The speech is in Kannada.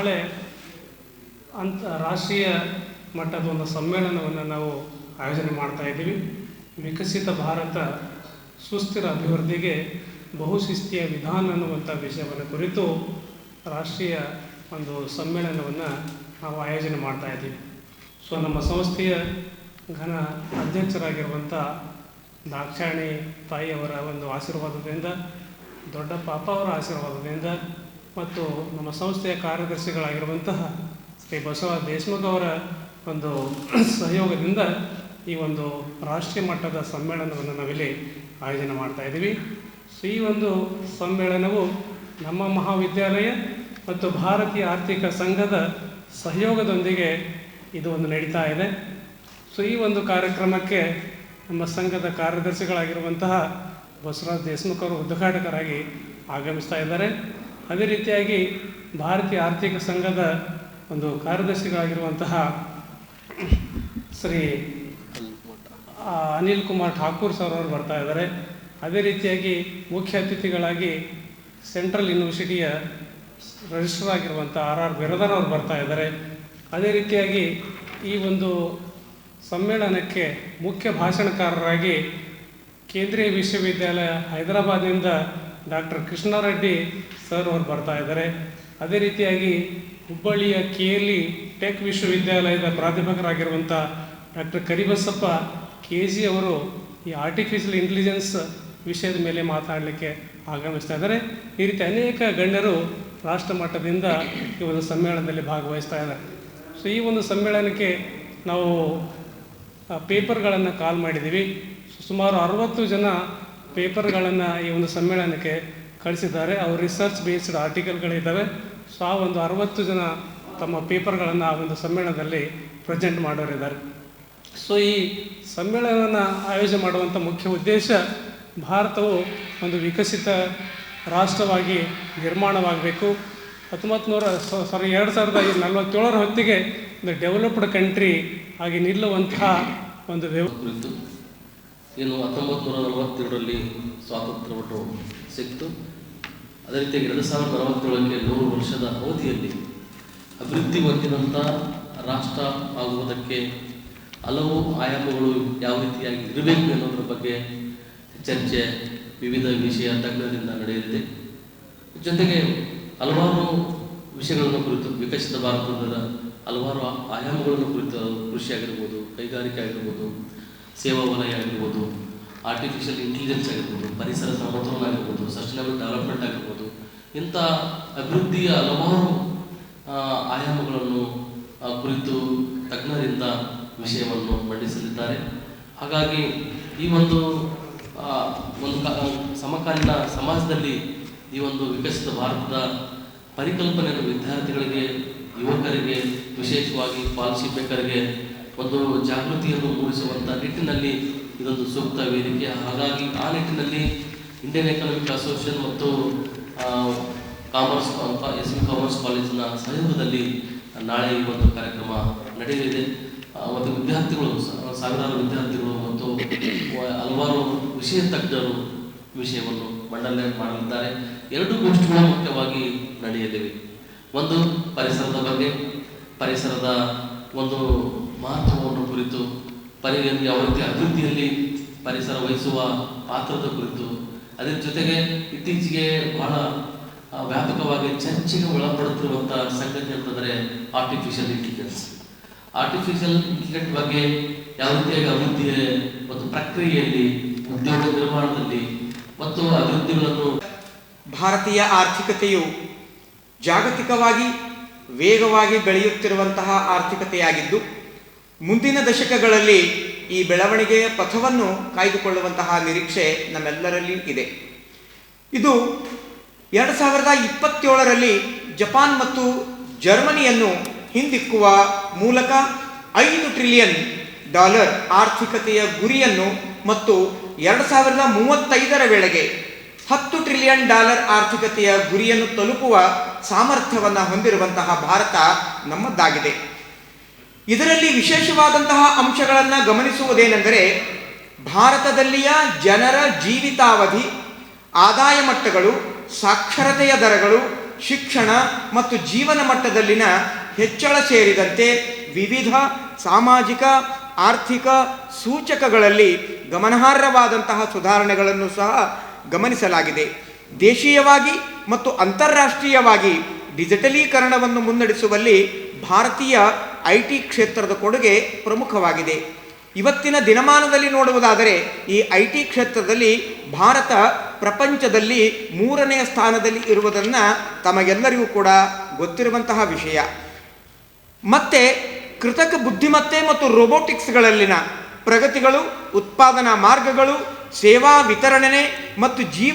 ನಾಳೆ ರಾಷ್ಟ್ರೀಯ ಮಟ್ಟದ ಒಂದು ಸಮ್ಮೇಳನವನ್ನು ನಾವು ಆಯೋಜನೆ ಮಾಡ್ತಾ ಇದ್ದೀವಿ. ವಿಕಸಿತ ಭಾರತ ಸುಸ್ಥಿರ ಅಭಿವೃದ್ಧಿಗೆ ಬಹುಶಿಸ್ತಿಯ ವಿಧಾನ ಅನ್ನುವಂಥ ವಿಷಯವನ್ನು ಕುರಿತು ರಾಷ್ಟ್ರೀಯ ಒಂದು ಸಮ್ಮೇಳನವನ್ನು ನಾವು ಆಯೋಜನೆ ಮಾಡ್ತಾ ಇದ್ದೀವಿ. ಸೊ ನಮ್ಮ ಸಂಸ್ಥೆಯ ಘನ ಅಧ್ಯಕ್ಷರಾಗಿರುವಂಥ ದಾಕ್ಷಾಯಣಿ ತಾಯಿಯವರ ಒಂದು ಆಶೀರ್ವಾದದಿಂದ, ದೊಡ್ಡ ಪಾಪ ಅವರ ಆಶೀರ್ವಾದದಿಂದ ಮತ್ತು ನಮ್ಮ ಸಂಸ್ಥೆಯ ಕಾರ್ಯದರ್ಶಿಗಳಾಗಿರುವಂತಹ ಶ್ರೀ ಬಸವ ದೇಶಮುಖ ಅವರ ಒಂದು ಸಹಯೋಗದಿಂದ ಈ ಒಂದು ರಾಷ್ಟ್ರೀಯ ಮಟ್ಟದ ಸಮ್ಮೇಳನವನ್ನು ನಾವಿಲ್ಲಿ ಆಯೋಜನೆ ಮಾಡ್ತಾ ಇದ್ದೀವಿ. ಸೊ ಈ ಒಂದು ಸಮ್ಮೇಳನವು ನಮ್ಮ ಮಹಾವಿದ್ಯಾಲಯ ಮತ್ತು ಭಾರತೀಯ ಆರ್ಥಿಕ ಸಂಘದ ಸಹಯೋಗದೊಂದಿಗೆ ಇದು ಒಂದು ನಡೀತಾ ಇದೆ. ಸೊ ಈ ಒಂದು ಕಾರ್ಯಕ್ರಮಕ್ಕೆ ನಮ್ಮ ಸಂಘದ ಕಾರ್ಯದರ್ಶಿಗಳಾಗಿರುವಂತಹ ಬಸವರಾಜ್ ದೇಶಮುಖ ಅವರು ಉದ್ಘಾಟಕರಾಗಿ ಆಗಮಿಸ್ತಾ ಇದ್ದಾರೆ. ಅದೇ ರೀತಿಯಾಗಿ ಭಾರತೀಯ ಆರ್ಥಿಕ ಸಂಘದ ಒಂದು ಕಾರ್ಯದರ್ಶಿಗಳಾಗಿರುವಂತಹ ಶ್ರೀ ಅನಿಲ್ ಕುಮಾರ್ ಠಾಕೂರ್ ಸರ್ ಅವರು ಬರ್ತಾ ಇದ್ದಾರೆ. ಅದೇ ರೀತಿಯಾಗಿ ಮುಖ್ಯ ಅತಿಥಿಗಳಾಗಿ ಸೆಂಟ್ರಲ್ ಯೂನಿವರ್ಸಿಟಿಯ ರಿಜಿಸ್ಟ್ರಾರ್ ಆಗಿರುವಂಥ RR ಬಿರದರ್ ಅವರು ಬರ್ತಾ ಇದ್ದಾರೆ. ಅದೇ ರೀತಿಯಾಗಿ ಈ ಒಂದು ಸಮ್ಮೇಳನಕ್ಕೆ ಮುಖ್ಯ ಭಾಷಣಕಾರರಾಗಿ ಕೇಂದ್ರೀಯ ವಿಶ್ವವಿದ್ಯಾಲಯ ಹೈದರಾಬಾದ್ನಿಂದ ಡಾಕ್ಟರ್ ಕೃಷ್ಣಾರೆಡ್ಡಿ ಸರ್ ಅವರು ಬರ್ತಾ ಇದ್ದಾರೆ. ಅದೇ ರೀತಿಯಾಗಿ ಹುಬ್ಬಳ್ಳಿಯ KLE ಟೆಕ್ ವಿಶ್ವವಿದ್ಯಾಲಯದ ಪ್ರಾಧ್ಯಾಪಕರಾಗಿರುವಂಥ ಡಾಕ್ಟರ್ ಕರಿಬಸಪ್ಪ KG ಅವರು ಈ ಆರ್ಟಿಫಿಷಿಯಲ್ ಇಂಟೆಲಿಜೆನ್ಸ್ ವಿಷಯದ ಮೇಲೆ ಮಾತನಾಡಲಿಕ್ಕೆ ಆಗಮಿಸ್ತಾ ಇದ್ದಾರೆ. ಈ ರೀತಿ ಅನೇಕ ಗಣ್ಯರು ರಾಷ್ಟ್ರ ಮಟ್ಟದಿಂದ ಈ ಒಂದು ಸಮ್ಮೇಳನದಲ್ಲಿ ಭಾಗವಹಿಸ್ತಾ ಇದ್ದಾರೆ. ಸೊ ಈ ಒಂದು ಸಮ್ಮೇಳನಕ್ಕೆ ನಾವು ಪೇಪರ್ಗಳನ್ನು ಕಾಲ್ ಮಾಡಿದ್ದೀವಿ. ಸುಮಾರು 60 ಜನ ಪೇಪರ್ಗಳನ್ನು ಈ ಒಂದು ಸಮ್ಮೇಳನಕ್ಕೆ ಕಳಿಸಿದ್ದಾರೆ. ಅವರು ರಿಸರ್ಚ್ ಬೇಸ್ಡ್ ಆರ್ಟಿಕಲ್ಗಳಿದ್ದಾವೆ. ಸೊ ಆ ಒಂದು 60 ಜನ ತಮ್ಮ ಪೇಪರ್ಗಳನ್ನು ಆ ಒಂದು ಸಮ್ಮೇಳನದಲ್ಲಿ ಪ್ರೆಸೆಂಟ್ ಮಾಡೋರಿದ್ದಾರೆ. ಸೊ ಈ ಸಮ್ಮೇಳನವನ್ನು ಆಯೋಜನೆ ಮಾಡುವಂಥ ಮುಖ್ಯ ಉದ್ದೇಶ ಭಾರತವು ಒಂದು ವಿಕಸಿತ ರಾಷ್ಟ್ರವಾಗಿ ನಿರ್ಮಾಣವಾಗಬೇಕು. 2047 ಹೊತ್ತಿಗೆ ಒಂದು ಡೆವಲಪ್ಡ್ ಕಂಟ್ರಿ ಆಗಿ ನಿಲ್ಲುವಂತಹ ಒಂದು ಕುರಿತು ಏನು 1947ರಲ್ಲಿ ಸ್ವಾತಂತ್ರ್ಯವನ್ನು ಸಿಕ್ತು. ಅದೇ ರೀತಿಯಾಗಿ 2047ಕ್ಕೆ 100 ವರ್ಷದ ಅವಧಿಯಲ್ಲಿ ಅಭಿವೃದ್ಧಿ ಹೊಂದಿದಂಥ ರಾಷ್ಟ್ರ ಆಗುವುದಕ್ಕೆ ಹಲವು ಆಯಾಮಗಳು ಯಾವ ರೀತಿಯಾಗಿ ಇರಬೇಕು ಅನ್ನೋದ್ರ ಬಗ್ಗೆ ಚರ್ಚೆ ವಿವಿಧ ವಿಷಯ ತಜ್ಞರಿಂದ ನಡೆಯಲಿದೆ. ಜೊತೆಗೆ ಹಲವಾರು ವಿಷಯಗಳನ್ನು ಕುರಿತು ವಿಕಸಿತ ಭಾರತದ ಹಲವಾರು ಆಯಾಮಗಳನ್ನು ಕುರಿತು ಕೃಷಿ ಆಗಿರ್ಬೋದು, ಕೈಗಾರಿಕೆ ಆಗಿರ್ಬೋದು, ಸೇವಾ ವಲಯ ಆಗಿರ್ಬೋದು, ಆರ್ಟಿಫಿಷಿಯಲ್ ಇಂಟೆಲಿಜೆನ್ಸ್ ಆಗಿರ್ಬೋದು, ಪರಿಸರ ಸಮತೋಲನ ಆಗಿರ್ಬೋದು, ಸಸ್ಟೈನಬಲ್ ಡೆವಲಪ್ಮೆಂಟ್ ಆಗಿರ್ಬೋದು, ಇಂಥ ಅಭಿವೃದ್ಧಿಯ ಹಲವಾರು ಆಯಾಮಗಳನ್ನು ಕುರಿತು ತಜ್ಞರಿಂದ ವಿಷಯವನ್ನು ಮಂಡಿಸಲಿದ್ದಾರೆ. ಹಾಗಾಗಿ ಈ ಒಂದು ಸಮಕಾಲೀನ ಸಮಾಜದಲ್ಲಿ ಈ ಒಂದು ವಿಕಸಿತ ಭಾರತದ ಪರಿಕಲ್ಪನೆಯನ್ನು ವಿದ್ಯಾರ್ಥಿಗಳಿಗೆ, ಯುವಕರಿಗೆ, ವಿಶೇಷವಾಗಿ ಪಾಲಿಸಿ ಮೇಕರ್ಗೆ ಒಂದು ಜಾಗೃತಿಯನ್ನು ಮೂಡಿಸುವಂಥ ನಿಟ್ಟಿನಲ್ಲಿ ಇದೊಂದು ಸೂಕ್ತ ವೇದಿಕೆ. ಹಾಗಾಗಿ ಆ ನಿಟ್ಟಿನಲ್ಲಿ ಇಂಡಿಯನ್ ಎಕನಾಮಿಕ್ ಅಸೋಸಿಯೇಷನ್ ಮತ್ತು SB ಕಾಮರ್ಸ್ ಕಾಲೇಜಿನ ಸಹಯೋಗದಲ್ಲಿ ನಾಳೆ ಈ ಒಂದು ಕಾರ್ಯಕ್ರಮ ನಡೆಯಲಿದೆ. ಮತ್ತು ವಿದ್ಯಾರ್ಥಿಗಳು, ಸಾವಿರಾರು ವಿದ್ಯಾರ್ಥಿಗಳು ಮತ್ತು ಹಲವಾರು ವಿಷಯ ತಜ್ಞರು ವಿಷಯವನ್ನು ಮಂಡನೆ ಮಾಡಲಿದ್ದಾರೆ. 2 ಗೋಷ್ಠಿಗಳು ಮುಖ್ಯವಾಗಿ ನಡೆಯಲಿವೆ. ಒಂದು ಪರಿಸರದ ಬಗ್ಗೆ, ಪರಿಸರದ ಒಂದು ಮಹತ್ವವನ್ನು ಕುರಿತು, ಯಾವ ರೀತಿ ಅಭಿವೃದ್ಧಿಯಲ್ಲಿ ಪರಿಸರ ವಹಿಸುವ ಪಾತ್ರದ ಕುರಿತು, ಅದರ ಜೊತೆಗೆ ಇತ್ತೀಚೆಗೆ ಬಹಳ ವ್ಯಾಪಕವಾಗಿ ಚರ್ಚೆಗೆ ಒಳಪಡುತ್ತಿರುವಂಥ ಸಂಗತಿ ಅಂತಂದರೆ ಆರ್ಟಿಫಿಷಿಯಲ್ ಇಂಟೆಲಿಜೆನ್ಸ್ ಬಗ್ಗೆ ಯಾವ ರೀತಿಯಾಗಿ ಅಭಿವೃದ್ಧಿಯ ಮತ್ತು ಪ್ರಕ್ರಿಯೆಯಲ್ಲಿ, ಉದ್ಯೋಗ ನಿರ್ಮಾಣದಲ್ಲಿ ಮತ್ತು ಅಭಿವೃದ್ಧಿಗಳನ್ನು ಭಾರತೀಯ ಆರ್ಥಿಕತೆಯು ಜಾಗತಿಕವಾಗಿ ವೇಗವಾಗಿ ಬೆಳೆಯುತ್ತಿರುವಂತಹ ಆರ್ಥಿಕತೆಯಾಗಿದ್ದು, ಮುಂದಿನ ದಶಕಗಳಲ್ಲಿ ಈ ಬೆಳವಣಿಗೆಯ ಪಥವನ್ನು ಕಾಯ್ದುಕೊಳ್ಳುವಂತಹ ನಿರೀಕ್ಷೆ ನಮ್ಮೆಲ್ಲರಲ್ಲಿ ಇದೆ. ಇದು 2027ರಲ್ಲಿ ಜಪಾನ್ ಮತ್ತು ಜರ್ಮನಿಯನ್ನು ಹಿಂದಿಕ್ಕುವ ಮೂಲಕ $5 ಟ್ರಿಲಿಯನ್ ಆರ್ಥಿಕತೆಯ ಗುರಿಯನ್ನು ಮತ್ತು 2035ರ ವೇಳೆಗೆ $10 ಟ್ರಿಲಿಯನ್ ಆರ್ಥಿಕತೆಯ ಗುರಿಯನ್ನು ತಲುಪುವ ಸಾಮರ್ಥ್ಯವನ್ನು ಹೊಂದಿರುವಂತಹ ಭಾರತ ನಮ್ಮದಾಗಿದೆ. ಇದರಲ್ಲಿ ವಿಶೇಷವಾದಂತಹ ಅಂಶಗಳನ್ನು ಗಮನಿಸುವುದೇನೆಂದರೆ, ಭಾರತದಲ್ಲಿಯ ಜನರ ಜೀವಿತಾವಧಿ, ಆದಾಯ ಮಟ್ಟಗಳು, ಸಾಕ್ಷರತೆಯ ದರಗಳು, ಶಿಕ್ಷಣ ಮತ್ತು ಜೀವನ ಮಟ್ಟದಲ್ಲಿನ ಹೆಚ್ಚಳ ಸೇರಿದಂತೆ ವಿವಿಧ ಸಾಮಾಜಿಕ ಆರ್ಥಿಕ ಸೂಚಕಗಳಲ್ಲಿ ಗಮನಾರ್ಹವಾದಂತಹ ಸುಧಾರಣೆಗಳನ್ನು ಸಹ ಗಮನಿಸಲಾಗಿದೆ. ದೇಶೀಯವಾಗಿ ಮತ್ತು ಅಂತಾರಾಷ್ಟ್ರೀಯವಾಗಿ ಡಿಜಿಟಲೀಕರಣವನ್ನು ಮುನ್ನಡೆಸುವಲ್ಲಿ ಭಾರತೀಯ IT ಕ್ಷೇತ್ರದ ಕೊಡುಗೆ ಪ್ರಮುಖವಾಗಿದೆ. ಇವತ್ತಿನ ದಿನಮಾನದಲ್ಲಿ ನೋಡುವುದಾದರೆ ಈ IT ಕ್ಷೇತ್ರದಲ್ಲಿ ಭಾರತ ಪ್ರಪಂಚದಲ್ಲಿ 3ನೇ ಸ್ಥಾನದಲ್ಲಿ ಇರುವುದನ್ನು ತಮಗೆಲ್ಲರಿಗೂ ಕೂಡ ಗೊತ್ತಿರುವಂತಹ ವಿಷಯ. ಮತ್ತೆ ಕೃತಕ ಬುದ್ಧಿಮತ್ತೆ ಮತ್ತು ರೋಬೋಟಿಕ್ಸ್ಗಳಲ್ಲಿನ ಪ್ರಗತಿಗಳು, ಉತ್ಪಾದನಾ ಮಾರ್ಗಗಳು, ಸೇವಾ ವಿತರಣೆ ಮತ್ತು ಜೀವನ